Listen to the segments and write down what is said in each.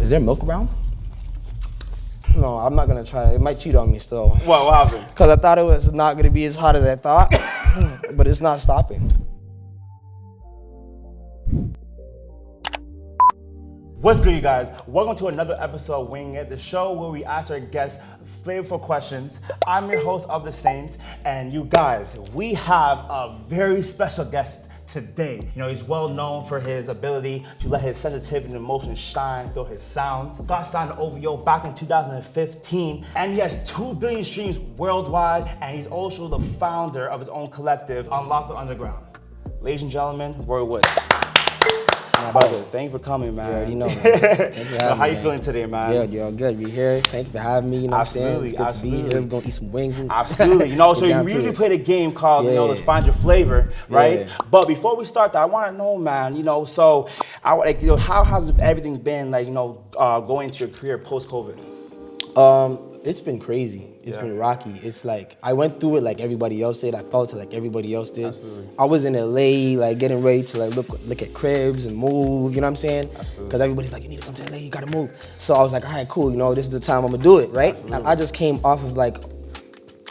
Is there milk around? No, I'm not gonna try it. It might cheat on me still. What happened? Because I thought it was not gonna be as hot as I thought, but it's not stopping. What's good, you guys? Welcome to another episode of Wingin It, the show where we ask our guests flavorful questions. I'm your host of The Saints, and you guys, we have a very special guest today. You know, he's well known for his ability to let his sensitivity and emotion shine through his sound. Got signed to OVO back in 2015, and he has 2 billion streams worldwide, and he's also the founder of his own collective, Unlock the Underground. Ladies and gentlemen, Vory Woods. Brother, thank you for coming, man. You already know, man. Thank you for having How me, you feeling today, man? Good, you're good. You're here. Thank you for having me. You know what I'm saying? It's good to be here. We're gonna eat some wings. Absolutely. You know, so we usually play the game called, let's find your flavor, right? Yeah. But before we start that, I want to know, man, so how has everything been, going into your career post-COVID? It's been crazy. It's been rocky. It's like, I went through it like everybody else did. I felt it like everybody else did. Absolutely. I was in LA, like getting ready to look at cribs and move, you know what I'm saying? Because everybody's like, you need to come to LA, you gotta move. So I was like, all right, cool, this is the time I'm gonna do it, right? Absolutely. And I just came off of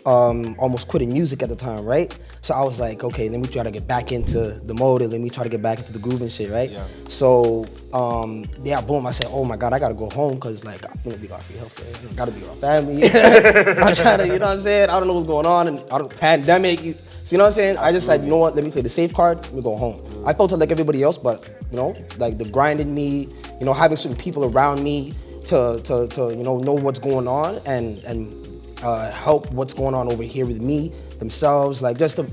almost quitting music at the time, right? So I was like, okay, let me try to get back into the mode and let me try to get back into the groove and shit, right? Yeah. So, boom, I said, oh my God, I gotta go home because we gotta be healthy. I gotta be with our family. I'm trying to, you know what I'm saying? I don't know what's going on and out of the pandemic. So you know what I'm saying? Absolutely. I just said, you know what, let me play the safe card, let me go home. I felt it like everybody else, but like the grind in me, having certain people around me to know what's going on and help what's going on over here with me, themselves, like just to,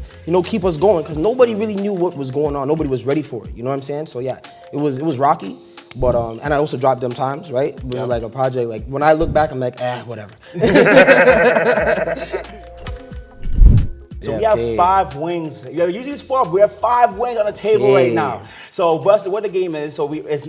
keep us going, because nobody really knew what was going on. Nobody was ready for it, you know what I'm saying? So yeah, it was rocky, but, and I also dropped them times, right? It was like a project, like when I look back, I'm like, whatever. So we have 5 wings. Usually it's 4, but we have 5 wings on the table right now. So what the game is,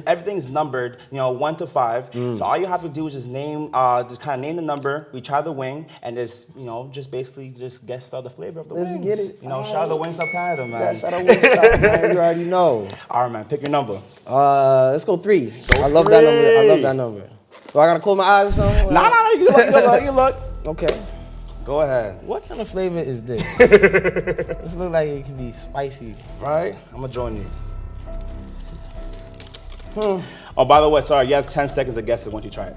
everything's numbered, 1 to 5. So all you have to do is just name the number. We try the wing, and just basically guess the flavor of the wings. Let's get it. Shout out to Wingstop Canada, man. Yeah, shout out Wingstop, man. You already know. All right, man. Pick your number. Let's go 3. I love that number. I love that number. Do I gotta close my eyes or something? No. You look. Okay. Go ahead. What kind of flavor is this? This looks like it could be spicy. Right? I'm gonna join you. Oh, by the way, sorry, you have 10 seconds to guess it once you try it.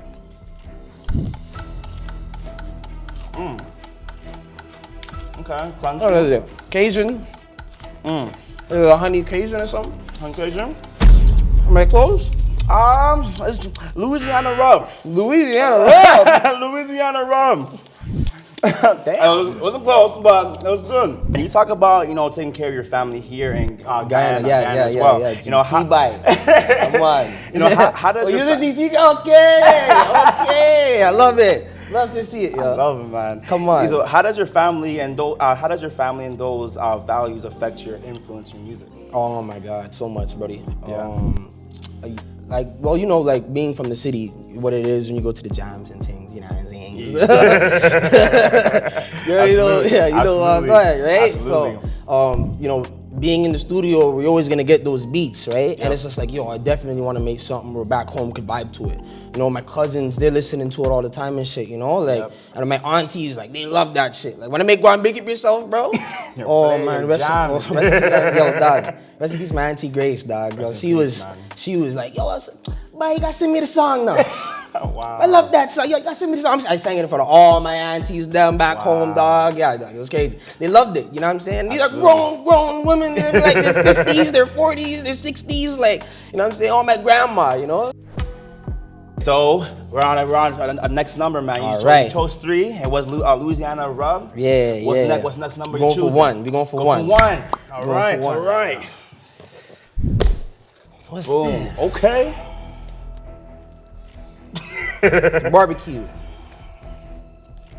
Okay, crunchy. What is it? Cajun? Is it a honey Cajun or something? Honey Cajun? Am I close? It's Louisiana rum. Louisiana rum? Louisiana rum. Damn. It wasn't close, but it was good. And you talk about, taking care of your family here in Guyana as well. GT-bite. Come on. How does your GT? Okay. I love it. Love to see it, yo. I love it, man. Come on. So how does your family and those values affect your influence in music? Oh my God, so much, buddy. Yeah. Being from the city, what it is when you go to the jams and things, you know what I'm saying? Yeah. Right? Absolutely. So, being in the studio, we're always gonna get those beats, right? Yep. And it's just like, I definitely wanna make something where back home could vibe to it. My cousins, they're listening to it all the time and shit, and my aunties, like, they love that shit. Like, when I make one big up yourself, bro. Rest in peace, my auntie Grace, dog. Yo, she was like, yo, you gotta send me the song now. Wow. I love that song. Yo, you gotta send me the song. I sang it in front of all my aunties down back home, dog. Yeah, dog, it was crazy. They loved it, you know what I'm saying? These are grown women, they're like their 50s, their 40s, their 60s, like, you know what I'm saying? All my grandma, So we're on our next number, man. You chose 3. It was Louisiana rum. Yeah. What's the next number you choosing? We're going for one. All right. What's that? Okay. Barbecue.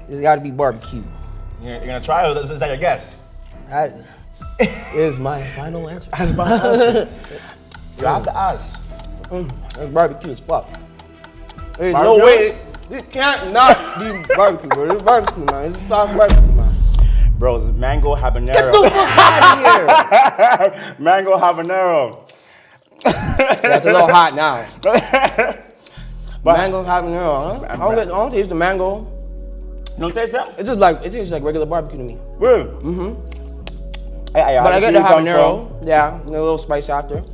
It's got to be barbecue. You're gonna try, or is that your guess? That is my final answer. That's my answer. You have to ask. It's barbecue as fuck. There's no way. It can't not be barbecue, bro. It's barbecue, man. It's soft barbecue, man. Bro, it's mango habanero. Get the fuck out of here. Mango habanero. That's a little hot now. Mango habanero, huh? I don't taste the mango. You don't taste that? It tastes like regular barbecue to me. Really? But I get the habanero. Yeah, and a little spice after.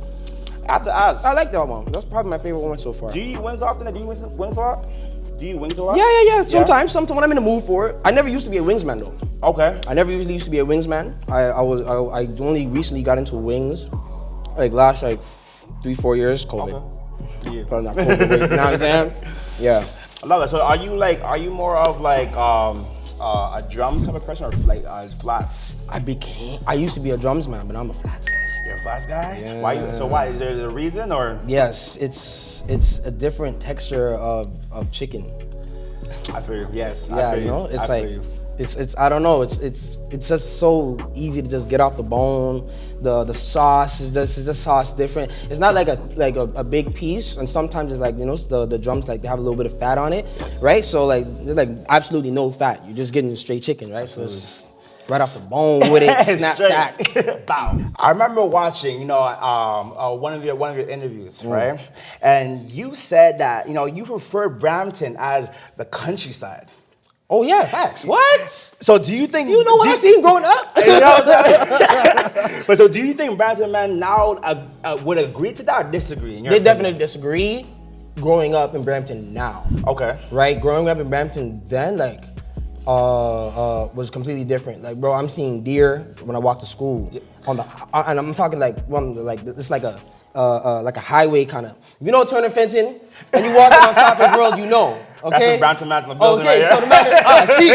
After us. I like that one. That's probably my favorite one so far. Do you eat wings often? Do you eat wings a lot? Do you eat wings a lot? Yeah. Sometimes when I'm in the mood for it. I never used to be a wings man though. Okay. I never usually used to be a wings man. I only recently got into wings, like last 3-4 years. COVID. Okay. Yeah. Probably not COVID. You know what I'm saying? Yeah. I love that. So are you more of like a drums type of person or flats? I used to be a drums man, but I'm a flats guy. You're a flats guy? Yeah. Why? Is there a reason or? Yes, it's a different texture of chicken. I feel you. Yes. Yeah, I feel you know, you. it's I like feel you. it's I don't know. It's just so easy to just get off the bone. The sauce is just sauce different. It's not like a big piece, and sometimes it's like, you know, the drums, like they have a little bit of fat on it, right? So like there's like absolutely no fat. You're just getting straight chicken, right? Absolutely. So it's just right off the bone with it, snap back. Bow. I remember watching, you know, one of your interviews, right? And you said that, you know, you prefer Brampton as the countryside. Oh yeah, facts. What? So do you think You know what I seen growing up? You know what I'm saying? But so do you think Brampton man now would agree to that or disagree? They definitely disagree. Growing up in Brampton now. Okay. Right? Growing up in Brampton then, like, was completely different. Like, bro, I'm seeing deer when I walk to school on the, and I'm talking like it's like a highway kind of. You know Turner Fenton, and you walking on Southwest Road, you know. Okay. That's what Brampton man's building okay, right here. so the man, see,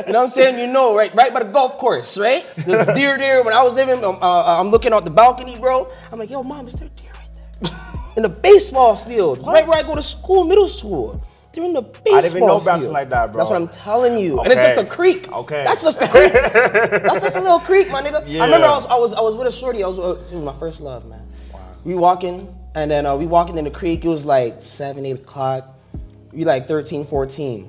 you know what I'm saying? You know, right by the golf course, right? There's deer there. When I was living, I'm looking out the balcony, bro. I'm like, yo, mom, is there deer right there? In the baseball field, right where I go to school, middle school. They're in the baseball I didn't even know field. Brampton like that, bro. That's what I'm telling you. Okay. And it's just a creek. Okay. That's just a creek. That's just a little creek, my nigga. Yeah. I remember I was with a shorty. It was my first love, man. Wow. We walking, and then we walking in the creek. It was like 7, 8 o'clock. We like 13, 14.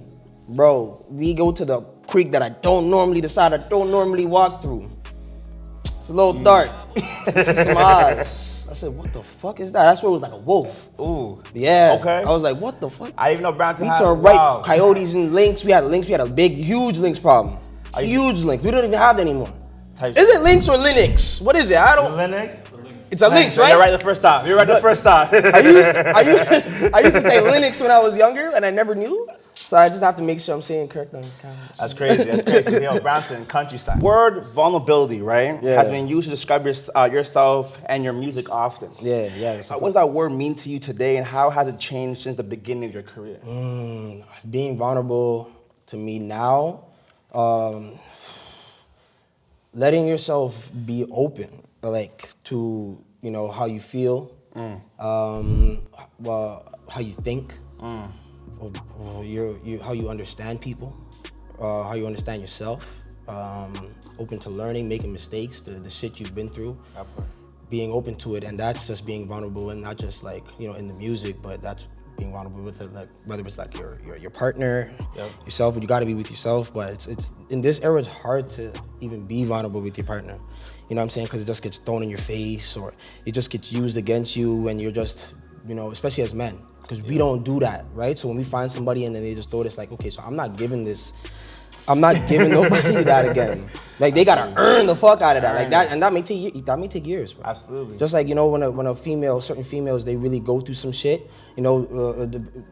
Bro, we go to the creek that I don't normally walk through. It's a little dark. It's some eyes. I said, what the fuck is that? That's where it was like a wolf. Ooh. Yeah. Okay. I was like, what the fuck? I didn't even know Brampton We had. turned right, coyotes and lynx. We had a big, huge lynx problem. Huge lynx. We don't even have that anymore. Is it lynx or Linux? What is it? I don't. Linux? It's a lynx, right? You're right the first time. I used to say Linux when I was younger, and I never knew. So I just have to make sure I'm saying correct on camera. That's crazy. Yo, Brampton, countryside. Word vulnerability, right? Yeah. Has been used to describe yourself and your music often. Yeah. What does that word mean to you today, and how has it changed since the beginning of your career? Being vulnerable to me now, letting yourself be open, like to, you know, how you feel, how you think. How you understand people, how you understand yourself, open to learning, making mistakes, the shit you've been through, being open to it, and that's just being vulnerable, and not just like, you know, in the music, but that's being vulnerable with it, like whether it's like your partner, yourself. You got to be with yourself, but it's in this era it's hard to even be vulnerable with your partner. You know what I'm saying? Because it just gets thrown in your face, or it just gets used against you, and you're just, you know, especially as men. Because we don't do that, right? So when we find somebody and then they just throw this, like, okay, so I'm not giving nobody that again. Like, they gotta earn the fuck out of that, like that, and that may take years, bro. Absolutely. Just like, you know, when a female, certain females, they really go through some shit. You know,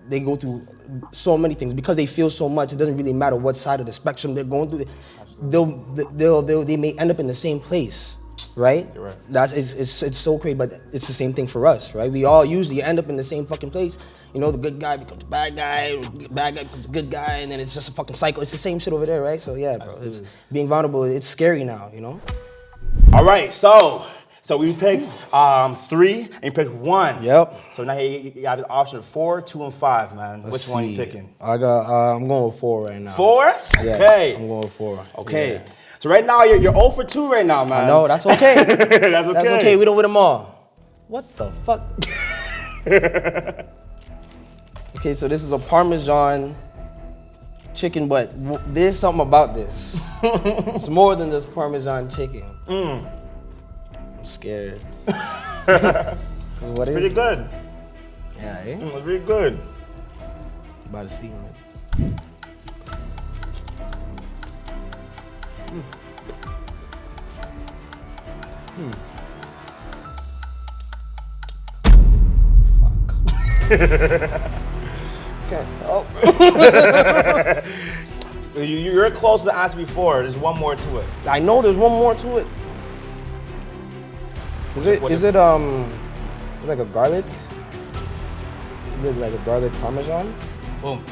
they go through so many things because they feel so much. It doesn't really matter what side of the spectrum they're going through. They may end up in the same place. Right? You're right. It's so crazy, but it's the same thing for us, right? We all usually end up in the same fucking place. You know, the good guy becomes bad guy, bad guy becomes a good guy, and then it's just a fucking cycle. It's the same shit over there, right? So yeah, bro, Absolutely. It's being vulnerable. It's scary now, you know. All right, so we picked 3 and you picked 1. Yep. So now you have the option of 4, 2, and 5, man. Let's Which one see. you picking? I'm going with 4 right now. 4? Yeah, Okay. I'm going with 4. Okay. Yeah. So right now you're 0 for 2 right now, man. No, that's okay. That's okay. That's okay. We don't win them all. What the fuck? Okay, so this is a Parmesan chicken, but there's something about this. It's more than just Parmesan chicken. I'm scared. What is Pretty it? good. Yeah, eh? It's really good. About to see him. Can't tell. You're close to the answer before. There's one more to it. I know there's one more to it. Is it like a garlic? Is it like a garlic parmesan? Boom.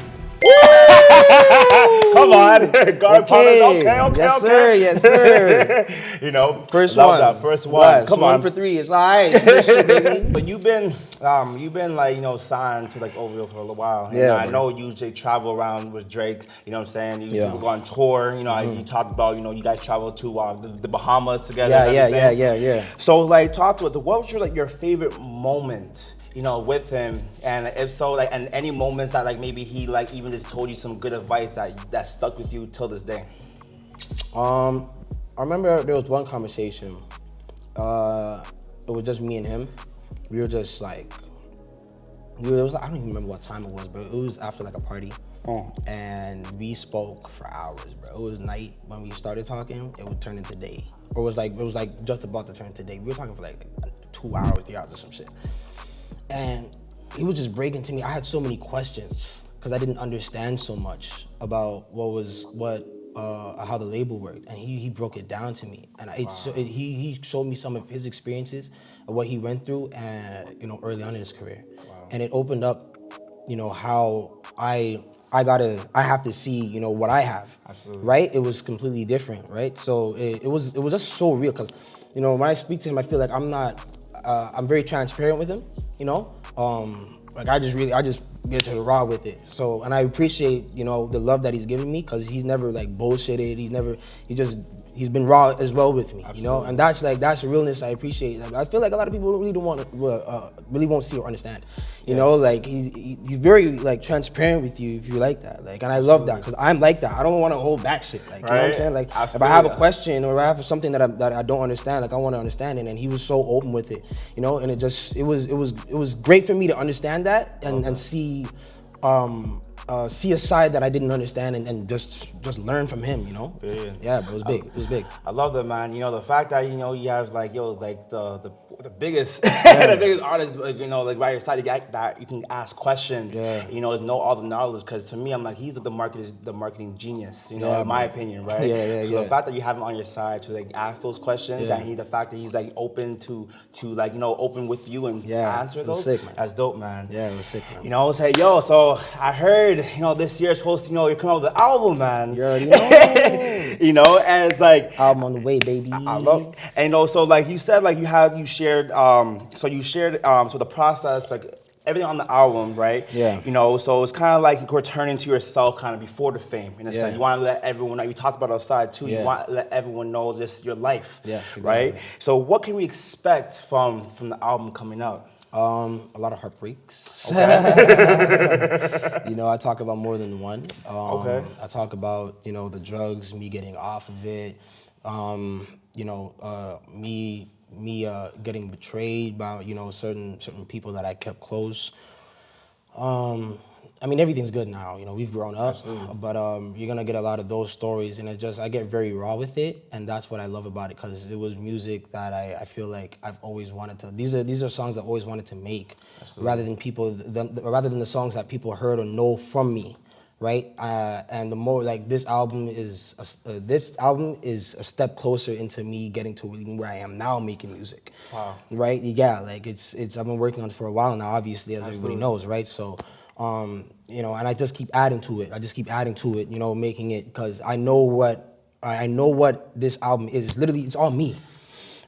Come on, garlic parmesan. Okay. Yes, sir. Yes, sir. You know, first love one. that first one. Yes, Come one on. for 3. It's all right. Baby. But you've been like, you know, signed to like OVO for a little while. And Yeah, I know you usually travel around with Drake. You know what I'm saying? You Yeah. go on tour. You know, you talked about, you know, you guys travel to the Bahamas together. and Yeah. everything. So like, talk to us. What was your like your favorite moment? You know, with him, and if so, like, and any moments that like maybe he like even just told you some good advice that stuck with you till this day. I remember there was one conversation. It was just me and him. We were just like, I don't even remember what time it was, but it was after like a party. And we spoke for hours, bro. It was night when we started talking. It would turn into day, or it was like just about to turn to day. We were talking for like 2 hours, 3 hours, or some shit. And he was just breaking to me. I had so many questions because I didn't understand so much about how the label worked, and he broke it down to me. And he showed me some of his experiences of what he went through, and you know, early on in his career. And it opened up, you know, how I have to see, you know, what I have. Absolutely. Right? It was completely different, right? So it was just so real because, you know, when I speak to him, I feel like I'm very transparent with him, you know? Like I just get to the raw with it. So, and I appreciate, you know, the love that he's given me because he's never like bullshitted. He's been raw as well with me, you know? And that's the realness I appreciate. Like, I feel like a lot of people really won't see or understand, you know? Like he's very like transparent with you if you like that. Like, and I love that because I'm like that. I don't want to hold back shit. Like, you know what I'm saying? Like if I have a question or I have something that I don't understand, like I want to understand it. And he was so open with it, you know? And it was great for me to understand that and see a side that I didn't understand and just learn from him, you know? Yeah, but it was big. It was big. I love that, man. You know, the fact that, you know, you have like, the biggest the biggest artist, like, you know, like by your side that you can ask questions, you know, know all the knowledge. Because to me, I'm like, he's the marketing genius, you know, in my opinion, right? The fact that you have him on your side to like ask those questions, and the fact that he's like open to like, you know, open with you and answer those, sick, man. That's dope, man. Yeah, it was sick, man. You know, say, yo, so I heard, you know, this year's supposed to, you know, you're coming out with the album, man. You already know. You know, and it's like album on the way, baby. I love, and you know, so like you said, like you shared, so the process, like everything on the album, right? Yeah. You know, so it's kind of like you're returning to yourself kind of before the fame, in a sense. You want to let everyone know, you talked about outside too, you want to let everyone know just your life, right? So what can we expect from the album coming out? A lot of heartbreaks. Okay. You know, I talk about more than one. I talk about, you know, the drugs, me getting off of it, you know, me getting betrayed by, you know, certain people that I kept close. I mean, everything's good now. You know, we've grown up. Absolutely. But you're gonna get a lot of those stories, and I get very raw with it, and that's what I love about it, because it was music that I feel like I've always wanted to. These are songs I always wanted to make, rather than the songs that people heard or know from me, right? And the more like this album is a step closer into me getting to where I am now making music. Wow. Right? Yeah, like it's I've been working on it for a while now, obviously, as everybody knows, right? So. You know, and I just keep adding to it. You know, making it, because I know what this album is. It's literally, it's all me,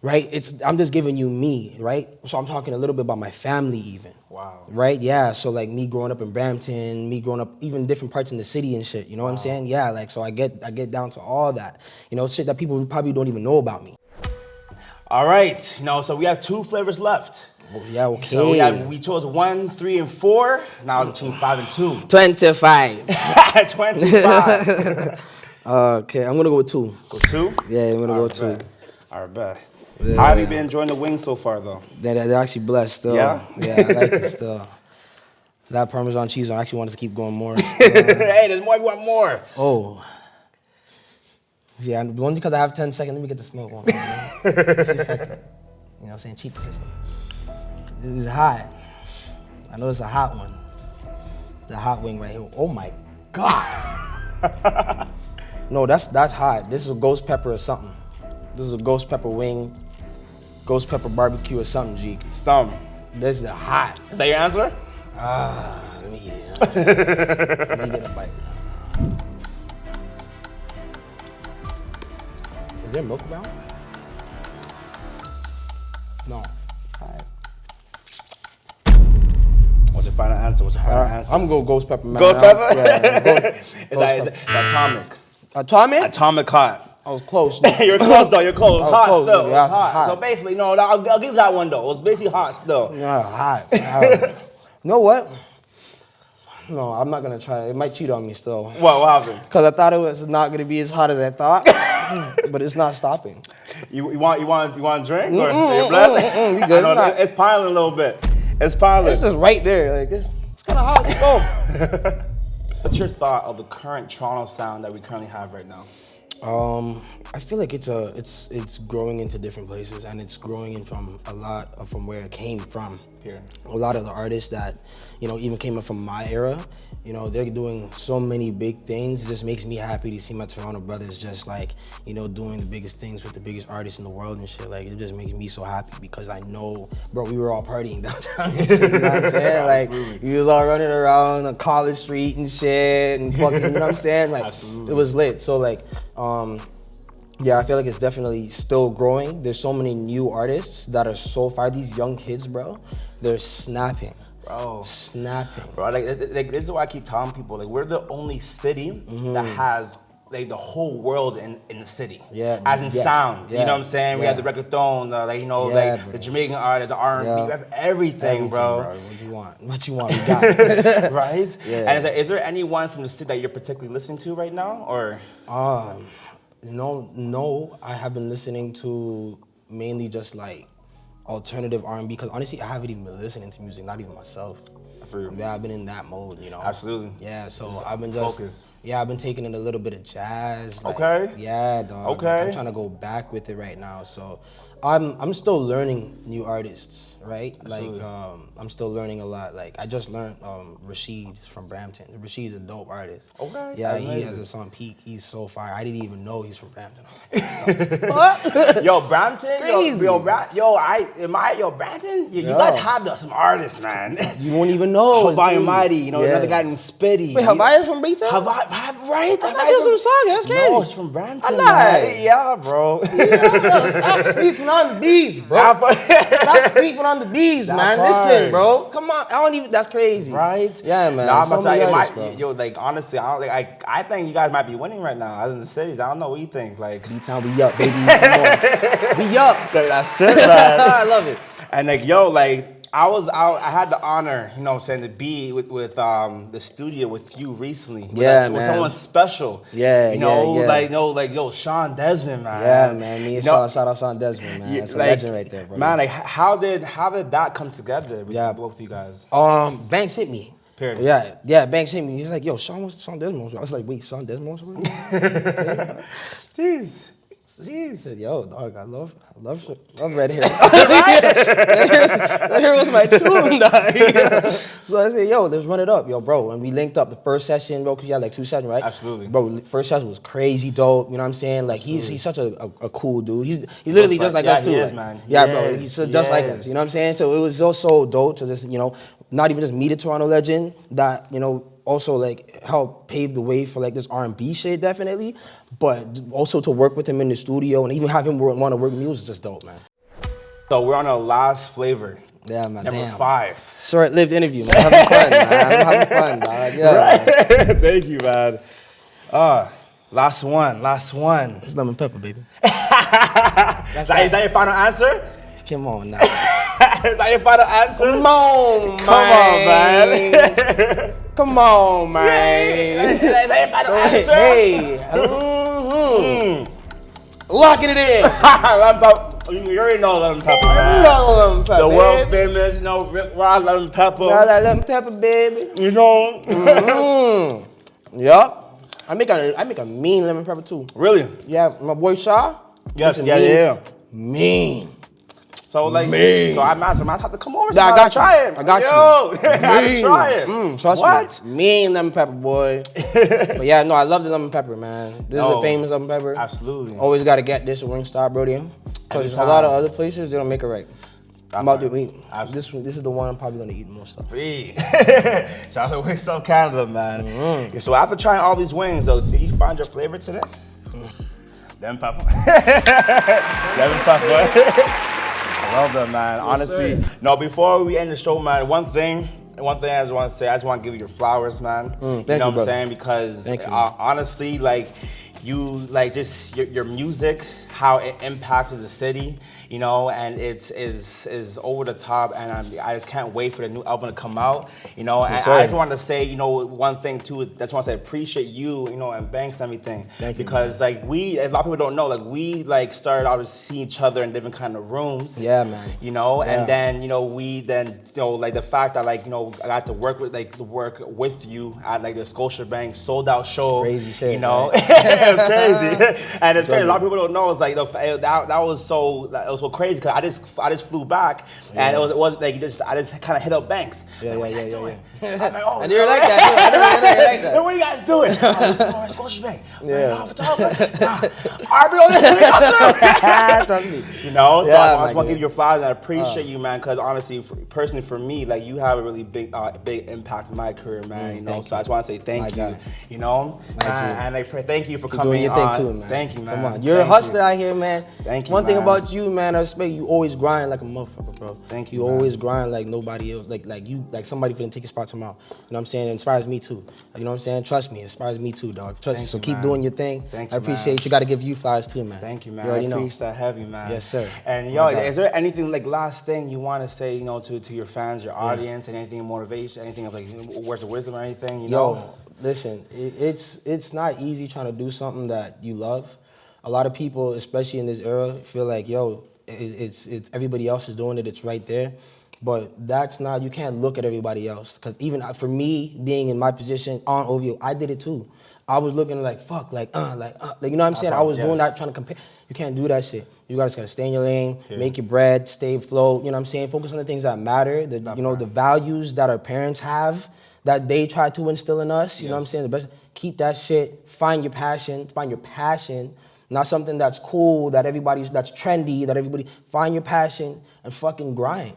right? I'm just giving you me, right? So I'm talking a little bit about my family even. Wow. Right? Yeah. So like me growing up in Brampton, me growing up even different parts in the city and shit. You know what I'm saying? Yeah. Like, so I get down to all that. You know, shit that people probably don't even know about me. All right. You know, so we have 2 flavors left. Yeah, okay. So we chose 1, 3, and 4. Now between 5 and 2. 25. 25. Okay, I'm gonna go with 2. Go 2? Yeah, I'm gonna go with 2. All right, bet. Yeah. How have you been enjoying the wings so far, though? They're actually blessed still. Yeah? Yeah, I like it still. That Parmesan cheese, I actually wanted to keep going more. Hey, there's more. You want more? Oh. Yeah, only because I have 10 seconds. Let me get the smoke on. See if I can, you know what I'm saying? Cheat the system. It's hot. I know it's a hot one. It's a hot wing right here. Oh my God. No, that's hot. This is a ghost pepper or something. This is a ghost pepper wing, ghost pepper barbecue or something, G. This is hot. Is that your answer? Let me eat it. Let me get a bite. Is there milk around? No. All right. What's your final answer? I'm gonna go ghost pepper, man. Ghost pepper? Yeah, Is that atomic? Atomic? Atomic hot. I was close. You're close though. You're close. Hot close, still. yeah, It's hot. hot. So basically, no, I'll give that one though. It was basically hot still. Yeah, hot. You know what? No, I'm not gonna try it. It might cheat on me still. What happened? Because I thought it was not gonna be as hot as I thought, but it's not stopping. You want a drink or your blood? We good. I know, it's piling a little bit. It's piling. It's just right there. Like it's kind of hot. Let's go. What's your thought of the current Toronto sound that we currently have right now? I feel like it's growing into different places, and it's growing in from a lot from where it came from. Here. A lot of the artists that, you know, even came up from my era, you know, they're doing so many big things. It just makes me happy to see my Toronto brothers just like, you know, doing the biggest things with the biggest artists in the world and shit. Like, it just makes me so happy because I know, bro, we were all partying downtown and shit, you know what I'm saying? Like, we was all running around on College Street and shit and fucking, you know what I'm saying? Like, Absolutely. It was lit. So, like, yeah, I feel like it's definitely still growing. There's so many new artists that are so far. These young kids, bro, they're snapping. Bro. Snapping. Bro, like this is why I keep telling people, like, we're the only city that has like the whole world in the city. Yeah. As in Yes. sound. Yeah. You know what I'm saying? We Yeah. have the reggaeton, like, you know, Yeah, like bro. the Jamaican artists, the R&B, we have everything, bro. What you want? What you want? We got it. Right? Yeah. And it's like, is there anyone from the city that you're particularly listening to right now, or? No, I have been listening to mainly just like alternative R&B because honestly, I haven't even been listening to music, not even myself. For you. Yeah, I've been in that mode, you know. Absolutely. Yeah, so Just I've been focus. I've been taking in a little bit of jazz. Like, Okay. Yeah, dog. Okay. I'm trying to go back with it right now. So I'm still learning new artists, right? Absolutely. Like I'm still learning a lot. Like I just learned Rashid from Brampton. Rashid's a dope artist. Okay. Yeah, Amazing. he has a song Peak. He's so fire. I didn't even know he's from Brampton. Yo, Brampton? Crazy. Yo, Brampton? You guys have some artists, man. You won't even know. Hawaii Mighty, you know, Yeah. another guy named Spitty. Wait, Hawaii's from Brampton? Right? I thought you was from Saga. That's crazy. No, it's from Brampton. I'm man. not. Yeah, bro. Stop sleeping on the bees, bro. Stop sleeping on the bees, That man. part. Listen, bro. Come on. I don't even. That's crazy. Right? Yeah, man. Nah, I'm So about to many say, artists, bro. yo, like, honestly, I think you guys might be winning right now, as in the cities. I don't know what you think. Like, D-Town, we up, baby. Come on. We up. that's it, man. I love it. And like, yo, like, I had the honor, you know what I'm saying, to be with the studio with you recently. Yeah, with man. someone special. Yeah, you know, yeah. like, yo, Sean Desmond, man. Yeah, man. Me and You know, shout out Sean Desmond, man. yeah, That's a like, legend right there, bro. Man, like, how did that come together with both of you guys? Banks hit me. Period. Yeah, Banks hit me. He's like, yo, Sean Desmond. I was like, wait, Sean Desmond? Jeez. I said, yo, dog, I love red hair. Red hair was my tune, dog. So I said, yo, let's run it up, yo, bro. And we linked up the first session, bro, because you had like 2 sessions, right? Absolutely. Bro, first session was crazy dope, you know what I'm saying? Like, he's such a cool dude. He's literally just like us, too. He is, like, man. Yeah, bro, he's just like us, Yes. you know what I'm saying? So it was so dope to just, you know, not even just meet a Toronto legend that, you know, also like help pave the way for like this R&B shit definitely, but also to work with him in the studio and even have him want to work with me was just dope, man. So we're on our last flavor. Yeah, man. Number Damn. 5. Short-lived interview, man. I'm having fun, man. I'm having fun, dog. Yeah. Right. Thank you, man. Last one. It's lemon pepper, baby. Is that your final answer? Come on now. Is that your final answer? Come on, man. Come on, man. Is that your final answer? Hey. Locking it in. You already know lemon pepper, man. You know lemon pepper, The baby. world famous, you know, Rick Ross lemon pepper. Now that lemon pepper, baby. You know? Yup. I make a mean lemon pepper too. Really? Yeah, my boy Shaw. Yes, makes a yeah. Mean. So like, so I might have to come over. Yeah, I got you. Try it. I got you. you. I gotta try it. Trust What? me. Mean lemon pepper, boy. But yeah, no, I love the lemon pepper, man. This is a famous lemon pepper. Absolutely. Always gotta get this at Wingstop, bro. Because a lot of other places, they don't make it right. I'm about to eat. This is the one I'm probably gonna eat the most of. Shout out to Wingstop Canada, man. So after trying all these wings, though, did you find your flavor today? Lemon pepper. Lemon pepper. I love them, man. Yes, honestly, sir. no. Before we end the show, man, one thing I just want to say, I just want to give you your flowers, man. You know what I'm saying? Because honestly, like you, like just your music, how it impacts the city, you know, and it's is over the top, and I just can't wait for the new album to come out, you know. And I just want to say, you know, one thing too. That's want to say appreciate you, you know, and Banks and everything. Thank you, because man. like a lot of people don't know, like we like started out to see each other in different kind of rooms. Yeah, man. You know, and then you know like the fact that like, you know, I got to work with you at like the Scotiabank sold out show. Crazy shit, you know. right? It was crazy, and it's crazy. A lot of people don't know. It's like that was so crazy because I just flew back, and it was like I just kind of hit up Banks. Yeah. I'm like, oh, And you're like that. Then what are you guys doing? Oh, Scotiabank. Yeah. Trust me. You know, so I just want to give you your flowers, and I appreciate you, man, because honestly, personally for me, like you have a really big impact in my career, man. You know, so I just want to say thank you. You know, and I thank you for coming doing your on. thing too, man. Thank you, man. Come on, you're a hustler out here, man. Thank you. One thing about you, man, I respect you. Always grind like a motherfucker, bro. Thank you. You always grind like nobody else. Like you, like somebody finna take your spot tomorrow. You know what I'm saying? It inspires me too. You know what I'm saying? Trust me, it inspires me too, dog. Trust me. So keep doing your thing. Thank you, I appreciate you. Got to give you flowers too, man. Thank you, man. You already I know. appreciate that heavy, man. Yes, sir. And yo, is there anything like last thing you want to say, you know, to your fans, your audience, and anything of motivation, anything of like words of wisdom or anything, you know? Yo, listen, it's not easy trying to do something that you love. A lot of people, especially in this era, feel like, yo, it's everybody else is doing it, it's right there. But that's not, you can't look at everybody else. Because even for me, being in my position on OVO, I did it too. I was looking like, fuck, like, you know what I'm saying? I was doing that, trying to compare. You can't do that shit. You just gotta stay in your lane, make your bread, stay afloat, you know what I'm saying? Focus on the things that matter, the values that our parents have, that they try to instill in us, you know what I'm saying? The best, keep that shit, find your passion, not something that's cool, that's trendy, that everybody, find your passion and fucking grind.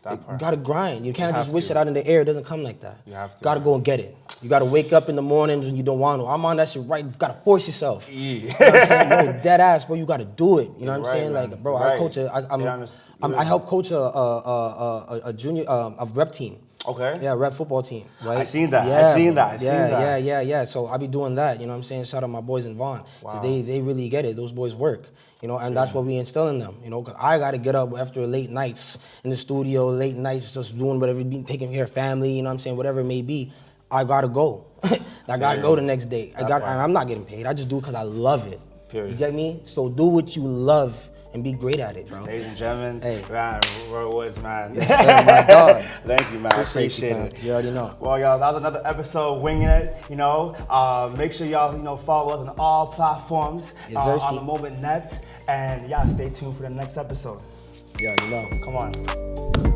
You gotta grind. You can't just wish it out in the air. It doesn't come like that. You have to. Gotta go and get it. You gotta wake up in the mornings when you don't want to. I'm on that shit right. You gotta force yourself. You know what I'm saying? Bro, dead ass, bro, you gotta do it. You know what I'm saying? Man. Like, bro, I coach I help coach a junior, a rep team. Okay. Yeah, rep football team, right? I seen that. Yeah. So I be doing that, you know what I'm saying? Shout out my boys in Vaughan. Wow. They really get it. Those boys work, you know, and that's what we instill in them, you know, because I got to get up after late nights in the studio, late nights just doing whatever, taking care of family, you know what I'm saying, whatever it may be. I got to go. I got to go the next day. And I'm not getting paid. I just do it because I love it. Period. You get me? So do what you love and be great at it, bro. Ladies and gentlemen, man, where was, man? Yes, sir, my dog. Thank you, man. I appreciate it. You already know. Well, y'all, that was another episode of Winging It. You know, make sure y'all, you know, follow us on all platforms on the Moment Net, and y'all stay tuned for the next episode. You already know. Come on.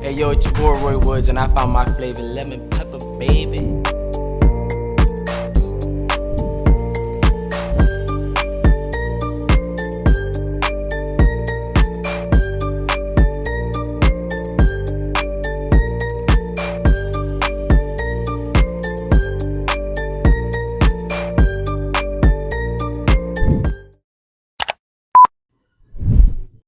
Hey, yo, it's your boy Roy Woods, and I found my flavor lemon pepper, baby.